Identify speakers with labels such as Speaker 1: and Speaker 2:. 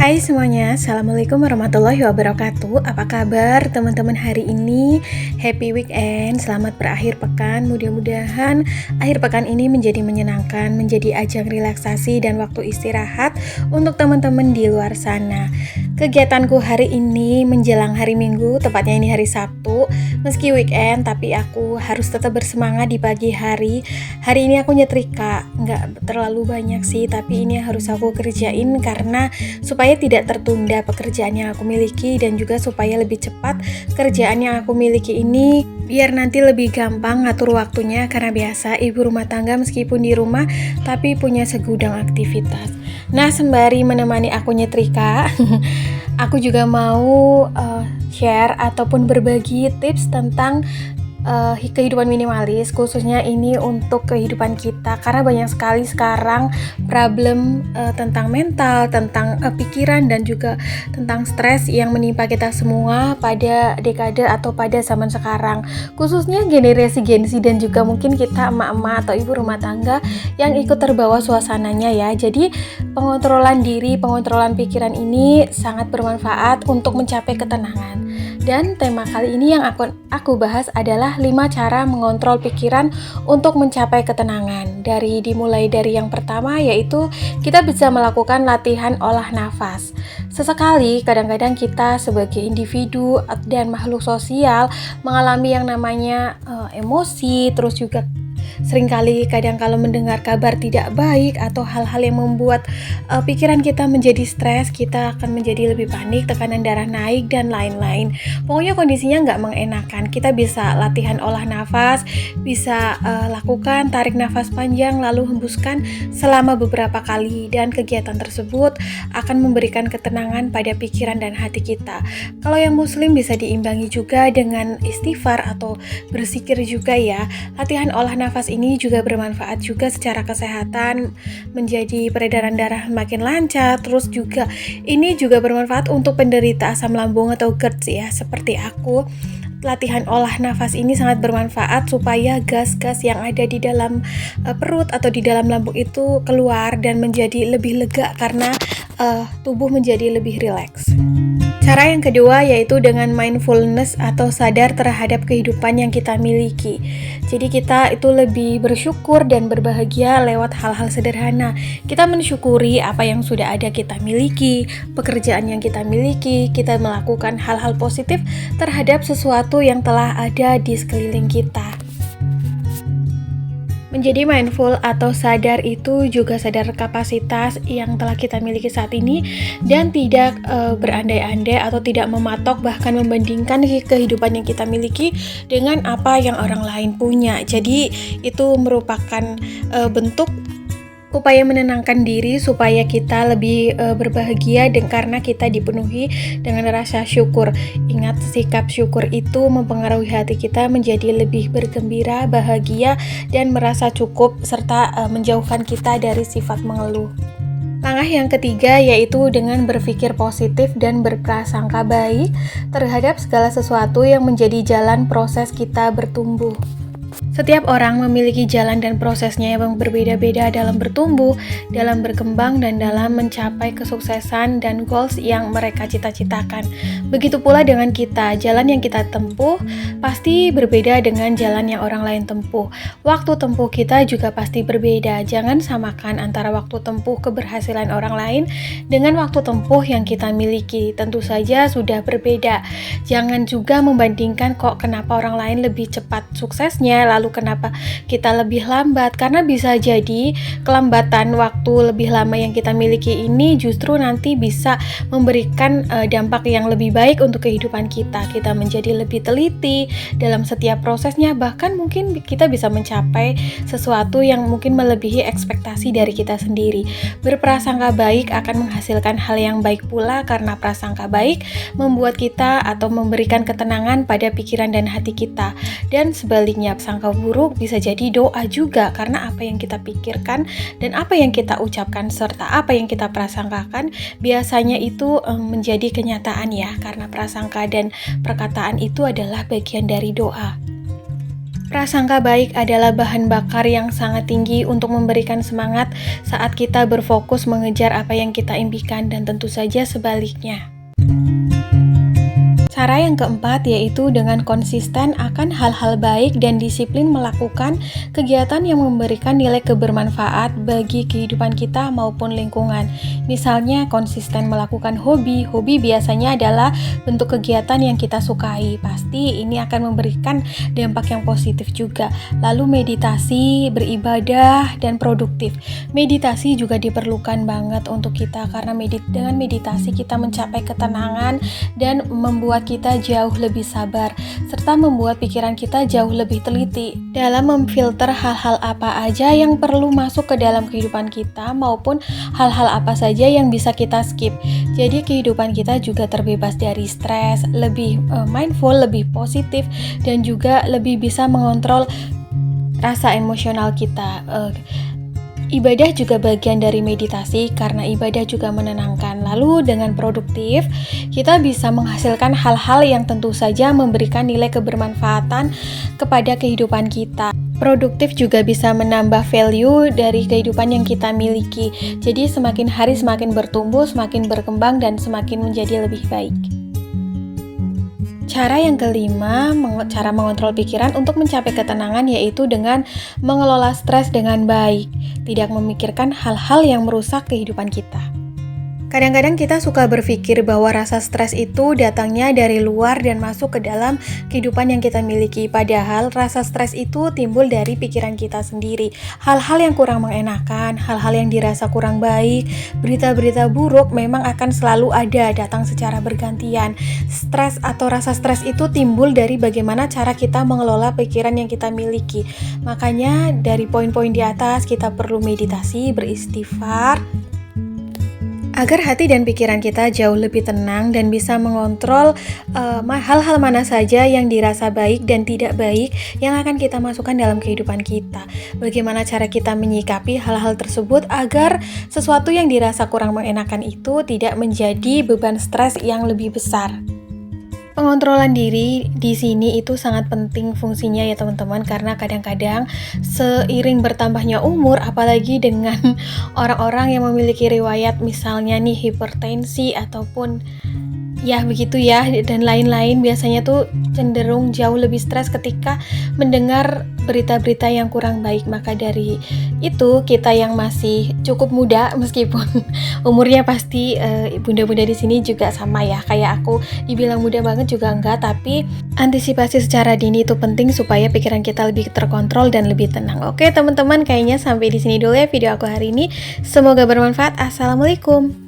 Speaker 1: Hai semuanya, Assalamualaikum warahmatullahi wabarakatuh. Apa kabar teman-teman hari ini? Happy weekend, selamat berakhir pekan. Mudah-mudahan akhir pekan ini menjadi menyenangkan, menjadi ajang relaksasi dan waktu istirahat untuk teman-teman di luar sana. Kegiatanku hari ini menjelang hari Minggu, tepatnya ini hari Sabtu. Meski weekend, tapi aku harus tetap bersemangat di pagi hari. Hari ini aku nyetrika, nggak terlalu banyak sih, tapi ini harus aku kerjain karena supaya tidak tertunda pekerjaan yang aku miliki dan juga supaya lebih cepat kerjaan yang aku miliki ini biar nanti lebih gampang ngatur waktunya karena biasa ibu rumah tangga meskipun di rumah tapi punya segudang aktivitas. Nah, sembari menemani aku nyetrika, aku juga mau share ataupun berbagi tips tentang kehidupan minimalis, khususnya ini untuk kehidupan kita karena banyak sekali sekarang problem tentang mental, tentang pikiran dan juga tentang stres yang menimpa kita semua pada dekade atau pada zaman sekarang, khususnya generasi Gen Z dan juga mungkin kita emak-emak atau ibu rumah tangga yang ikut terbawa suasananya ya. Jadi pengontrolan diri, pengontrolan pikiran ini sangat bermanfaat untuk mencapai ketenangan. Dan tema kali ini yang aku bahas adalah 5 cara mengontrol pikiran untuk mencapai ketenangan. Dimulai dari yang pertama, yaitu kita bisa melakukan latihan olah nafas. Sesekali kadang-kadang kita sebagai individu dan makhluk sosial mengalami yang namanya emosi, terus juga seringkali kadang kalau mendengar kabar tidak baik atau hal-hal yang membuat pikiran kita menjadi stres, kita akan menjadi lebih panik, tekanan darah naik dan lain-lain. Pokoknya kondisinya nggak mengenakan. Kita bisa latihan olah nafas, bisa lakukan tarik nafas panjang lalu hembuskan selama beberapa kali, dan kegiatan tersebut akan memberikan ketenangan pada pikiran dan hati kita. Kalau yang muslim bisa diimbangi juga dengan istighfar atau berzikir juga ya. Latihan olah nafas ini juga bermanfaat juga secara kesehatan, menjadi peredaran darah makin lancar. Terus juga ini juga bermanfaat untuk penderita asam lambung atau GERD ya, seperti aku. Latihan olah nafas ini sangat bermanfaat supaya gas-gas yang ada di dalam perut atau di dalam lambung itu keluar dan menjadi lebih lega karena tubuh menjadi lebih rileks. Cara yang kedua yaitu dengan mindfulness atau sadar terhadap kehidupan yang kita miliki. Jadi kita itu lebih bersyukur dan berbahagia lewat hal-hal sederhana. Kita mensyukuri apa yang sudah ada kita miliki, pekerjaan yang kita miliki, kita melakukan hal-hal positif terhadap sesuatu yang telah ada di sekeliling kita. Menjadi mindful atau sadar itu juga sadar kapasitas yang telah kita miliki saat ini dan tidak berandai-andai atau tidak mematok bahkan membandingkan kehidupan yang kita miliki dengan apa yang orang lain punya. Jadi itu merupakan bentuk upaya menenangkan diri supaya kita lebih berbahagia dan karena kita dipenuhi dengan rasa syukur. Ingat, sikap syukur itu mempengaruhi hati kita menjadi lebih bergembira, bahagia, dan merasa cukup serta menjauhkan kita dari sifat mengeluh. Langkah yang ketiga yaitu dengan berpikir positif dan berprasangka baik terhadap segala sesuatu yang menjadi jalan proses kita bertumbuh. Setiap orang memiliki jalan dan prosesnya yang berbeda-beda dalam bertumbuh, dalam berkembang, dan dalam mencapai kesuksesan dan goals yang mereka cita-citakan. Begitu pula dengan kita, jalan yang kita tempuh pasti berbeda dengan jalan yang orang lain tempuh. Waktu tempuh kita juga pasti berbeda. Jangan samakan antara waktu tempuh keberhasilan orang lain dengan waktu tempuh yang kita miliki. Tentu saja sudah berbeda. Jangan juga membandingkan kok kenapa orang lain lebih cepat suksesnya, lalu kenapa kita lebih lambat, karena bisa jadi kelambatan waktu lebih lama yang kita miliki ini justru nanti bisa memberikan dampak yang lebih baik untuk kehidupan kita. Kita menjadi lebih teliti dalam setiap prosesnya, bahkan mungkin kita bisa mencapai sesuatu yang mungkin melebihi ekspektasi dari kita sendiri. Berprasangka baik akan menghasilkan hal yang baik pula karena prasangka baik membuat kita atau memberikan ketenangan pada pikiran dan hati kita. Dan sebaliknya, prasangka buruk bisa jadi doa juga karena apa yang kita pikirkan dan apa yang kita ucapkan serta apa yang kita prasangkakan biasanya itu menjadi kenyataan ya, karena prasangka dan perkataan itu adalah bagian dari doa. Prasangka baik adalah bahan bakar yang sangat tinggi untuk memberikan semangat saat kita berfokus mengejar apa yang kita impikan, dan tentu saja sebaliknya. Cara yang keempat yaitu dengan konsisten akan hal-hal baik dan disiplin melakukan kegiatan yang memberikan nilai kebermanfaat bagi kehidupan kita maupun lingkungan. Misalnya konsisten melakukan hobi. Hobi biasanya adalah bentuk kegiatan yang kita sukai. Pasti ini akan memberikan dampak yang positif juga. Lalu meditasi, beribadah, dan produktif. Meditasi juga diperlukan banget untuk kita karena dengan meditasi kita mencapai ketenangan dan membuat kita jauh lebih sabar, serta membuat pikiran kita jauh lebih teliti dalam memfilter hal-hal apa aja yang perlu masuk ke dalam kehidupan kita maupun hal-hal apa saja yang bisa kita skip. Jadi kehidupan kita juga terbebas dari stres, lebih mindful, lebih positif, dan juga lebih bisa mengontrol rasa emosional kita. Ibadah juga bagian dari meditasi karena ibadah juga menenangkan. Lalu dengan produktif, kita bisa menghasilkan hal-hal yang tentu saja memberikan nilai kebermanfaatan kepada kehidupan kita. Produktif juga bisa menambah value dari kehidupan yang kita miliki. Jadi semakin hari semakin bertumbuh, semakin berkembang, dan semakin menjadi lebih baik. Cara yang kelima, cara mengontrol pikiran untuk mencapai ketenangan yaitu dengan mengelola stres dengan baik, tidak memikirkan hal-hal yang merusak kehidupan kita. Kadang-kadang kita suka berpikir bahwa rasa stres itu datangnya dari luar dan masuk ke dalam kehidupan yang kita miliki. Padahal rasa stres itu timbul dari pikiran kita sendiri. Hal-hal yang kurang mengenakan, hal-hal yang dirasa kurang baik, berita-berita buruk memang akan selalu ada, datang secara bergantian. Stres atau rasa stres itu timbul dari bagaimana cara kita mengelola pikiran yang kita miliki. Makanya dari poin-poin di atas kita perlu meditasi, beristighfar, agar hati dan pikiran kita jauh lebih tenang dan bisa mengontrol hal-hal mana saja yang dirasa baik dan tidak baik yang akan kita masukkan dalam kehidupan kita. Bagaimana cara kita menyikapi hal-hal tersebut agar sesuatu yang dirasa kurang mengenakan itu tidak menjadi beban stres yang lebih besar. Pengontrolan diri di sini itu sangat penting fungsinya ya teman-teman, karena kadang-kadang seiring bertambahnya umur, apalagi dengan orang-orang yang memiliki riwayat misalnya nih hipertensi ataupun ya begitu ya dan lain-lain, biasanya tuh cenderung jauh lebih stres ketika mendengar berita-berita yang kurang baik. Maka dari itu kita yang masih cukup muda, meskipun umurnya pasti bunda-bunda di sini juga sama ya kayak aku, dibilang muda banget juga enggak, tapi antisipasi secara dini itu penting supaya pikiran kita lebih terkontrol dan lebih tenang. Oke teman-teman, kayaknya sampai di sini dulu ya video aku hari ini. Semoga bermanfaat. Assalamualaikum.